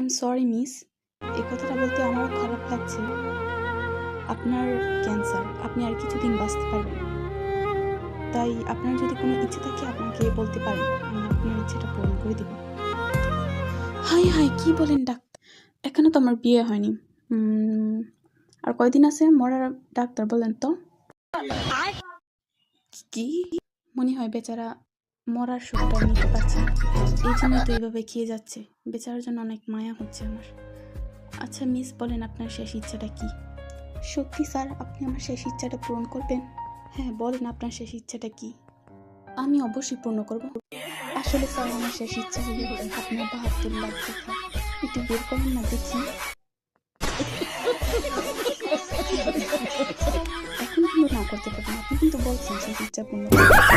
Am sorry miss, এই কথাটা বলতে আমারও খারাপ লাগছে। আপনার ক্যান্সার, আপনি আর কিছুদিন বাঁচতে পারবেন। তাই আপনার যদি কোনো ইচ্ছে থাকে আপনাকে বলতে পারেন, আমি আপনার ইচ্ছেটা পূরণ করে দেব। হাই হাই, কি বলেন ডাক্তার? এখনো তো আমার বিয়ে হয়নি। আর কয়দিন আছে মরার? ডাক্তার বলেন তো। কি মনে হয় বেচারা মরার সুখটা নিতে পারছে না, এই জন্য তো এইভাবে খেয়ে যাচ্ছে। বেচারার জন্য অনেক মায়া হচ্ছে আমার। আচ্ছা মিস, বলেন আপনার শেষ ইচ্ছাটা কি? সত্যি স্যার, আপনি আমার শেষ ইচ্ছাটা পূরণ করবেন? হ্যাঁ বলেন, আপনার শেষ ইচ্ছাটা কি? আমি অবশ্যই পূর্ণ করব। আসলে স্যার, আমার শেষ ইচ্ছা হলো আপনার 72 লাখ দেখা। একটু বের করেন না দেখি। এখন কিন্তু না করতে পারবেন, আপনি কিন্তু বলছেন শেষ ইচ্ছা পূর্ণ করবেন।